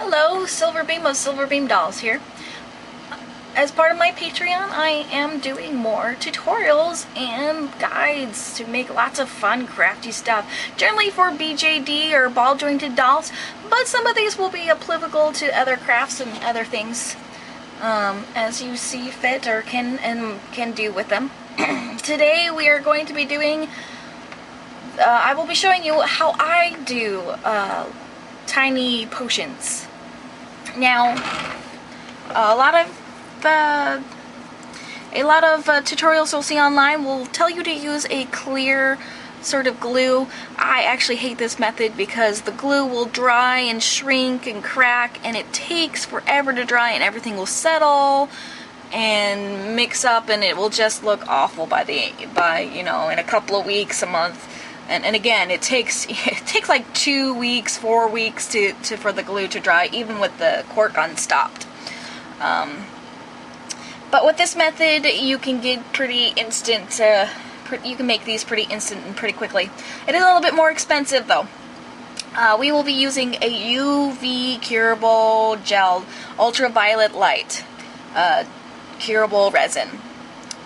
Hello, Silverbeam of Silverbeam Dolls here. As part of my Patreon, I am doing more tutorials and guides to make lots of fun, crafty stuff. Generally for BJD or ball jointed dolls, but some of these will be applicable to other crafts and other things as you see fit or can do with them. Today we are going to be doing, I will be showing you how I do tiny potions. Now, a lot of tutorials you'll see online will tell you to use a clear sort of glue. I actually hate this method because the glue will dry and shrink and crack, and it takes forever to dry, and everything will settle and mix up, and it will just look awful by in a couple of weeks, a month. And again, it takes like 2 weeks, 4 weeks for the glue to dry, even with the cork unstopped. But with this method, you can get pretty instant. You can make these pretty instant and pretty quickly. It is a little bit more expensive though. We will be using a UV curable gel, ultraviolet light, curable resin.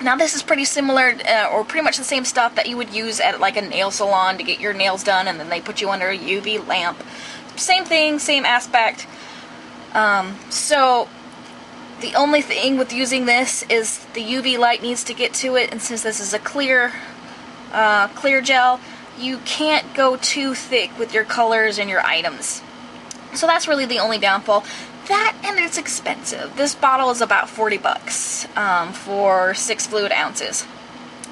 Now this is pretty similar, or pretty much the same stuff that you would use at like a nail salon to get your nails done, and then they put you under a UV lamp. Same thing, same aspect. So the only thing with using this is the UV light needs to get to it, and since this is a clear gel, you can't go too thick with your colors and your items. So that's really the only downfall. That, and it's expensive. This bottle is about 40 bucks for 6 fluid ounces.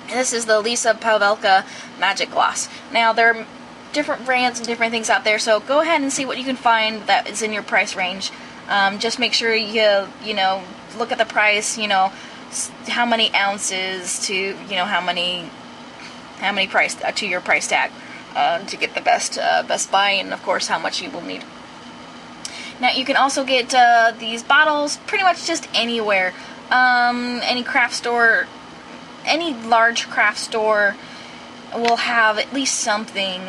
And this is the Lisa Pavelka Magic Gloss. Now, there are different brands and different things out there, so go ahead and see what you can find that is in your price range. Just make sure you look at the price, how many ounces to, how many price to your price tag to get the best buy, and of course how much you will need. Now you can also get these bottles pretty much just anywhere. Any craft store, any large craft store will have at least something,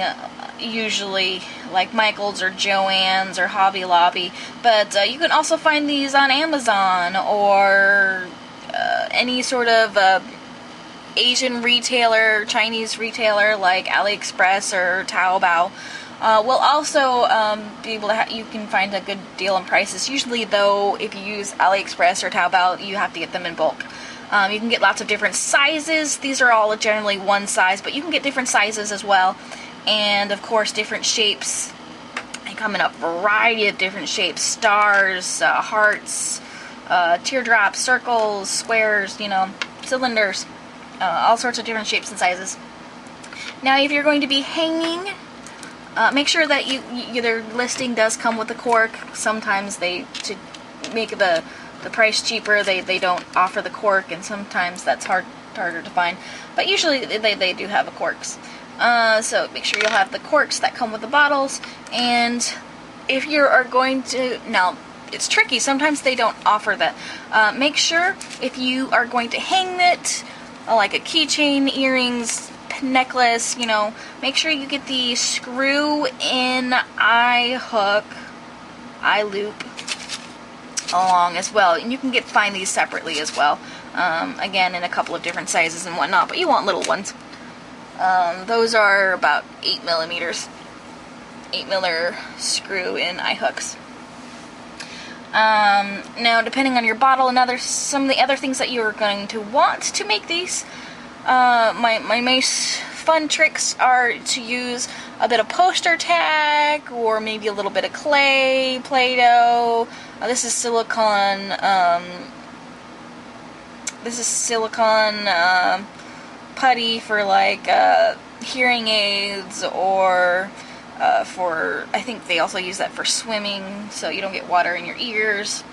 usually like Michael's or Joann's or Hobby Lobby. But you can also find these on Amazon or any sort of Asian retailer, Chinese retailer like AliExpress or Taobao. We'll also be able to you can find a good deal on prices. Usually, though, if you use AliExpress or Taobao, you have to get them in bulk. You can get lots of different sizes. These are all generally one size, but you can get different sizes as well. And, of course, different shapes. They come in a variety of different shapes. Stars, hearts, teardrops, circles, squares, cylinders. All sorts of different shapes and sizes. Now, if you're going to be hanging, make sure that their listing does come with a cork. Sometimes to make the price cheaper, they don't offer the cork, and sometimes that's harder to find. But usually they do have the corks. So make sure you'll have the corks that come with the bottles. And if you are going to, now it's tricky, sometimes they don't offer that. Make sure if you are going to hang it, like a keychain, earrings, necklace, make sure you get the screw-in eye loop along as well. And you can find these separately as well. Again, in a couple of different sizes and whatnot, but you want little ones. Those are about 8 millimeters. 8 mm screw-in eye hooks. Now, depending on your bottle and some of the other things that you're going to want to make these, my most fun tricks are to use a bit of poster tack, or maybe a little bit of clay, Play-Doh. This is silicone. Putty for like hearing aids, or I think they also use that for swimming, so you don't get water in your ears.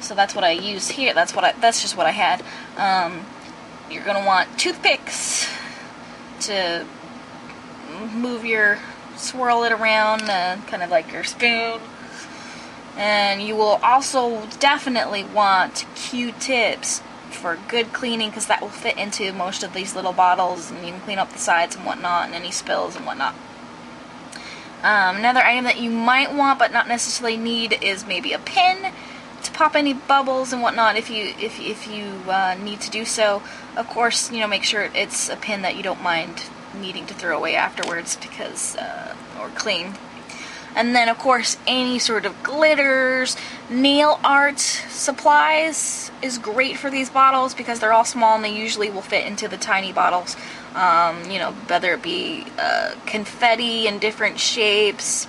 So that's what I use here. That's just what I had. You're gonna want toothpicks to swirl it around, kind of like your spoon. And you will also definitely want Q-tips for good cleaning, because that will fit into most of these little bottles, and you can clean up the sides and whatnot, and any spills and whatnot. Another item that you might want but not necessarily need is maybe a pin to pop any bubbles and whatnot if you need to do so. Of course, make sure it's a pin that you don't mind needing to throw away afterwards because or clean. And then, of course, any sort of glitters, nail art supplies is great for these bottles because they're all small and they usually will fit into the tiny bottles. Whether it be confetti in different shapes,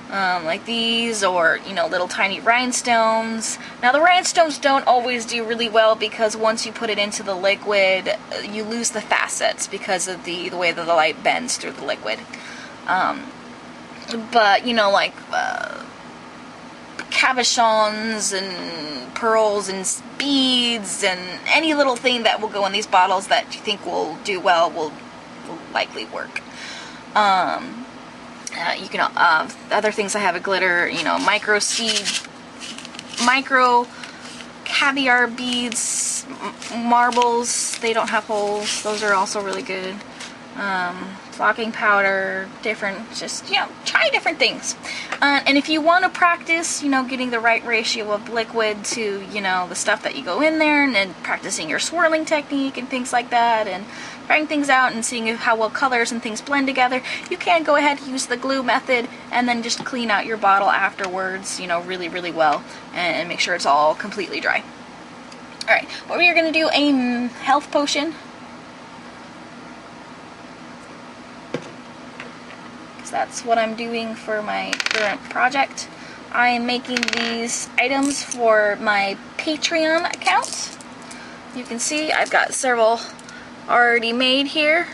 like these, or little tiny rhinestones. Now the rhinestones don't always do really well because once you put it into the liquid, you lose the facets because of the way that the light bends through the liquid. But like cabochons and pearls and beads and any little thing that will go in these bottles that you think will do well will likely work. You can other things I have a glitter, micro seed, micro caviar beads, marbles. They don't have holes. Those are also really good. Flocking powder, just try different things. And if you want to practice, getting the right ratio of liquid to, the stuff that you go in there, and practicing your swirling technique and things like that, and trying things out and seeing how well colors and things blend together, you can go ahead and use the glue method and then just clean out your bottle afterwards, really, really well, and make sure it's all completely dry. Alright, well, we are going to do a health potion. That's what I'm doing for my current project. I am making these items for my Patreon account. You can see I've got several already made here.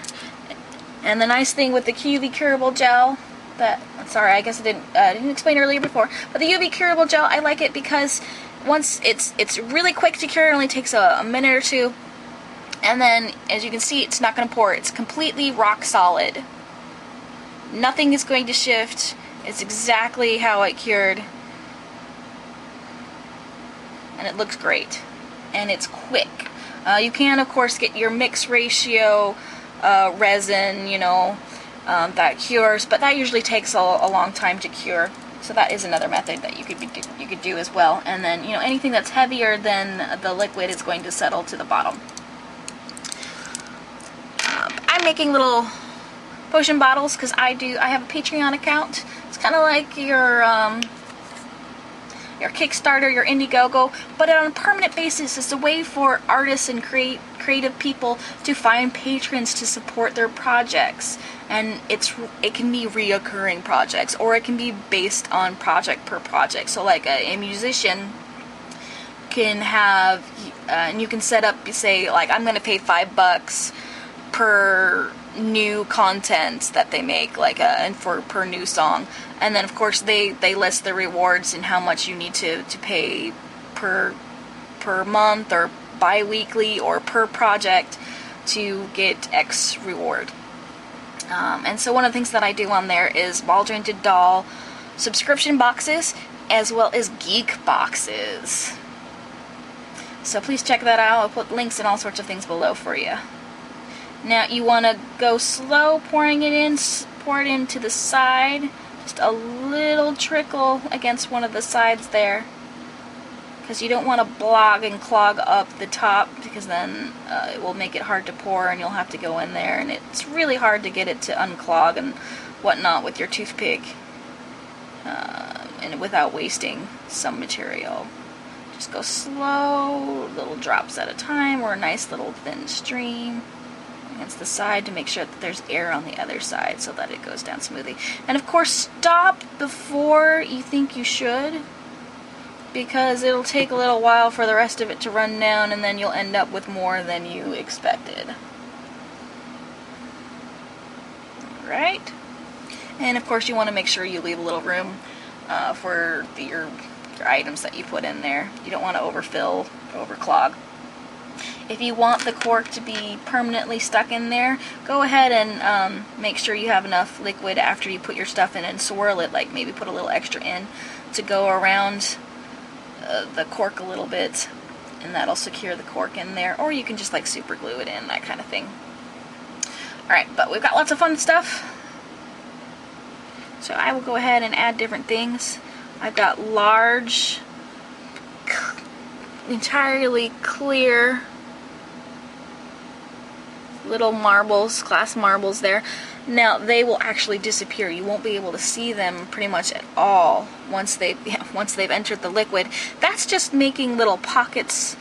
And the nice thing with the UV curable gel, I guess I didn't explain earlier before, but the UV curable gel, I like it because once it's really quick to cure. It only takes a minute or two. And then, as you can see, it's not going to pour. It's completely rock solid. Nothing is going to shift. It's exactly how it cured. And it looks great. And it's quick. You can, of course, get your mix ratio resin, that cures, but that usually takes a long time to cure. So that is another method that you could do as well. And then, anything that's heavier than the liquid is going to settle to the bottom. I'm making little potion bottles because I have a Patreon account. It's kind of like your Kickstarter, your Indiegogo, but on a permanent basis. It's a way for artists and creative people to find patrons to support their projects. And it can be reoccurring projects, or it can be based on project per project. So like a musician can have, and you can set up, say, like, I'm going to pay $5 per new content that they make, like and for per new song. And then of course they list the rewards and how much you need to pay per month or bi-weekly or per project to get X reward. And so one of the things that I do on there is ball jointed doll subscription boxes as well as geek boxes. So please check that out. I'll put links and all sorts of things below for you. Now you want to go slow pouring it in, pour it into the side, just a little trickle against one of the sides there, because you don't want to blog and clog up the top, because then it will make it hard to pour and you'll have to go in there, and it's really hard to get it to unclog and whatnot with your toothpick, and without wasting some material. Just go slow, little drops at a time, or a nice little thin stream against the side to make sure that there's air on the other side so that it goes down smoothly. And of course, stop before you think you should, because it'll take a little while for the rest of it to run down, and then you'll end up with more than you expected. Alright. And of course you want to make sure you leave a little room for your items that you put in there. You don't want to overfill, overclog. If you want the cork to be permanently stuck in there, go ahead and make sure you have enough liquid after you put your stuff in and swirl it, like maybe put a little extra in to go around the cork a little bit, and that'll secure the cork in there. Or you can just like super glue it in, that kind of thing. Alright, but we've got lots of fun stuff. So I will go ahead and add different things. I've got large, entirely clear little marbles, glass marbles there. Now they will actually disappear. You won't be able to see them pretty much at all once they've entered the liquid. That's just making little pockets.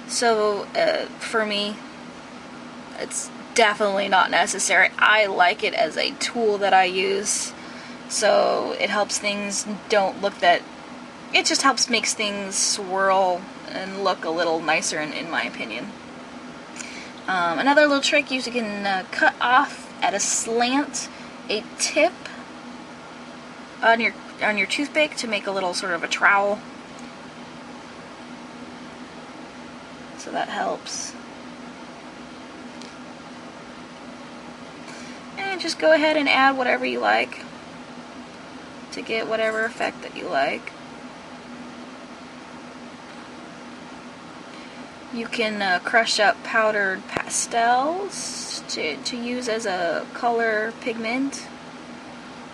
So for me, it's definitely not necessary. I like it as a tool that I use. So it helps things don't look that, it just helps makes things swirl and look a little nicer in my opinion. Another little trick, you can cut off at a slant a tip on your toothpick to make a little sort of a trowel. So that helps. And just go ahead and add whatever you like to get whatever effect that you like. You can crush up powdered pastels to use as a color pigment.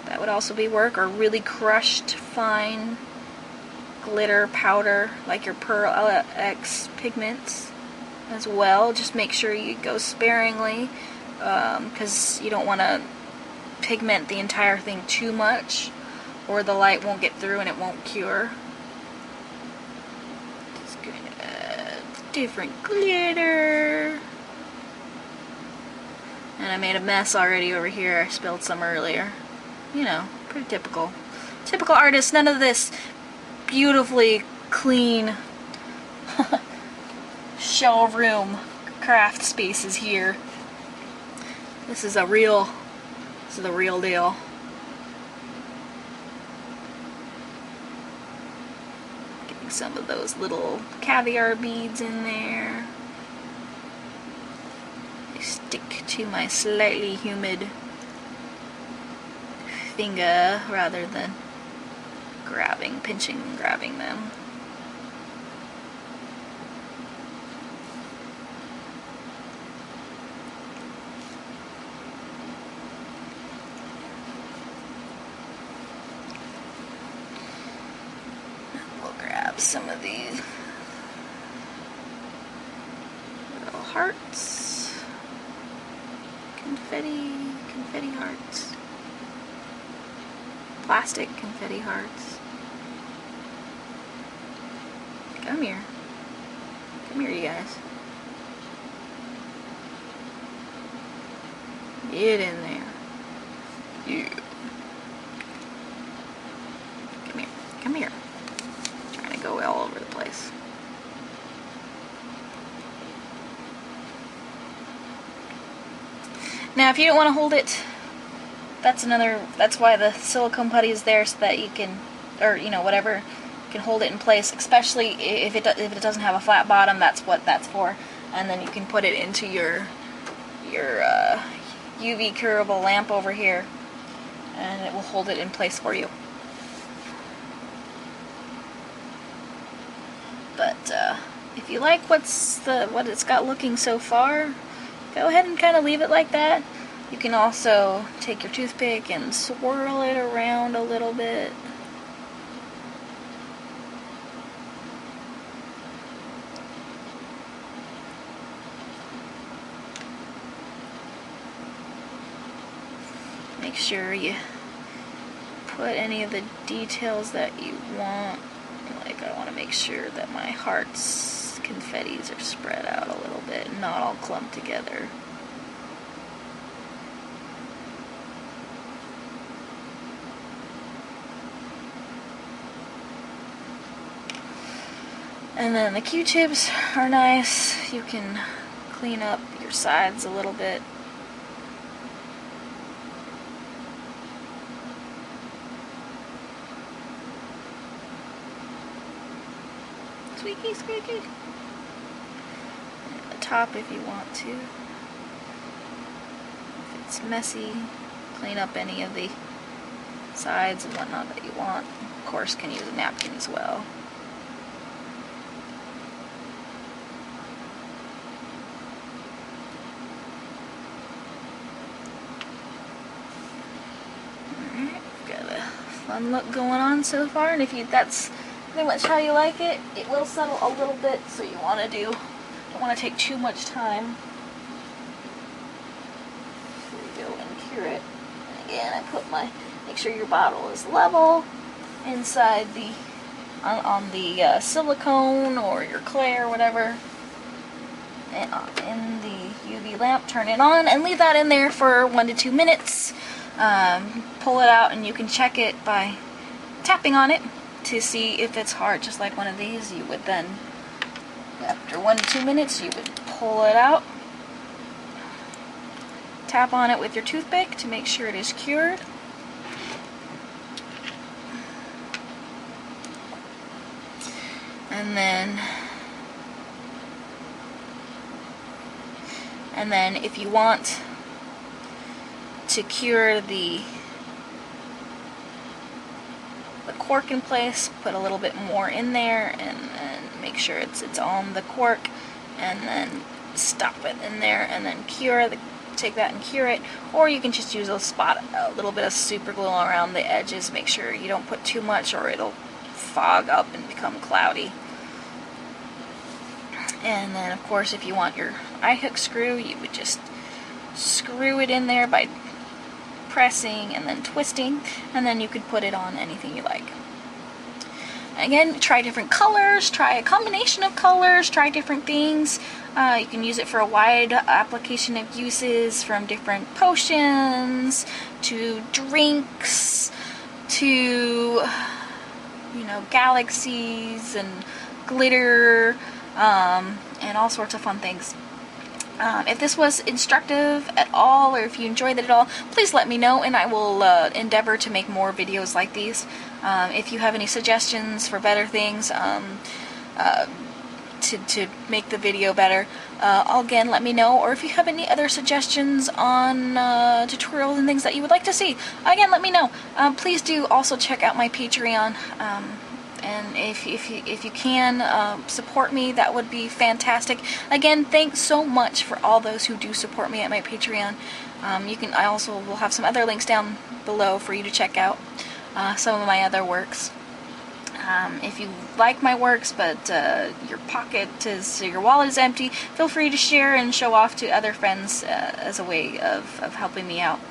That would also be work, or really crushed fine glitter powder like your Pearl LX pigments as well. Just make sure you go sparingly because you don't want to pigment the entire thing too much, or the light won't get through and it won't cure. Just going to add different glitter. And I made a mess already over here. I spilled some earlier. You know, pretty typical. Typical artist. None of this beautifully clean showroom craft spaces here. This is the real deal. Getting some of those little caviar beads in there. They stick to my slightly humid finger rather than pinching and grabbing them. We'll grab some of these little hearts, confetti hearts, plastic confetti hearts. Come here. Come here, you guys. Get in there. Yeah. Come here. Come here. Trying to go all over the place. Now, if you don't want to hold it, that's why the silicone putty is there, so that you can, or you know, whatever, can hold it in place, especially if it doesn't have a flat bottom. That's what that's for. And then you can put it into your UV curable lamp over here, and it will hold it in place for you. But if you like what it's got looking so far, go ahead and kind of leave it like that. You can also take your toothpick and swirl it around a little bit. Make sure you put any of the details that you want. Like, I want to make sure that my heart's confettis are spread out a little bit and not all clumped together. And then the Q-tips are nice. You can clean up your sides a little bit. Squeaky, squeaky. And at the top if you want to. If it's messy, clean up any of the sides and whatnot that you want. Of course, can use a napkin as well. Alright, got a fun look going on so far, and if that's pretty much how you like it, it will settle a little bit, so you want to don't want to take too much time. There you go, and cure it. And again, I put make sure your bottle is level inside on the silicone or your clay or whatever. And in the UV lamp, turn it on and leave that in there for 1 to 2 minutes. Pull it out and you can check it by tapping on it to see if it's hard. Just like one of these, you would then, after 1 to 2 minutes, you would pull it out, tap on it with your toothpick to make sure it is cured. And then if you want to cure the cork in place, put a little bit more in there and make sure it's on the cork, and then stop it in there and then take that and cure it. Or you can just use a little bit of super glue around the edges. Make sure you don't put too much or it'll fog up and become cloudy. And then of course, if you want your eye hook screw, you would just screw it in there by pressing and then twisting, and then you could put it on anything you like. Again, try different colors, try a combination of colors, try different things. You can use it for a wide application of uses, from different potions to drinks to, galaxies and glitter, and all sorts of fun things. If this was instructive at all, or if you enjoyed it at all, please let me know, and I will endeavor to make more videos like these. If you have any suggestions for better things to make the video better, again, let me know. Or if you have any other suggestions on tutorials and things that you would like to see, again, let me know. Please do also check out my Patreon. And if you can support me, that would be fantastic. Again, thanks so much for all those who do support me at my Patreon. I also will have some other links down below for you to check out some of my other works. If you like my works, but your wallet is empty, feel free to share and show off to other friends as a way of helping me out.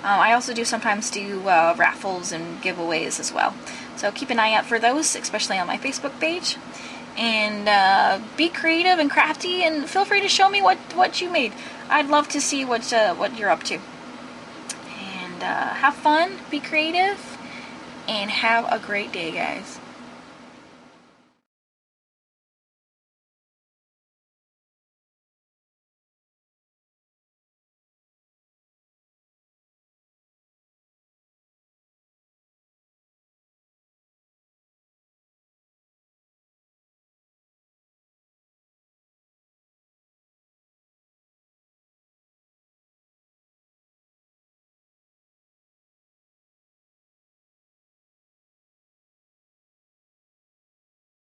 I also sometimes do raffles and giveaways as well. So keep an eye out for those, especially on my Facebook page. And be creative and crafty, and feel free to show me what you made. I'd love to see what you're up to. And have fun, be creative, and have a great day, guys.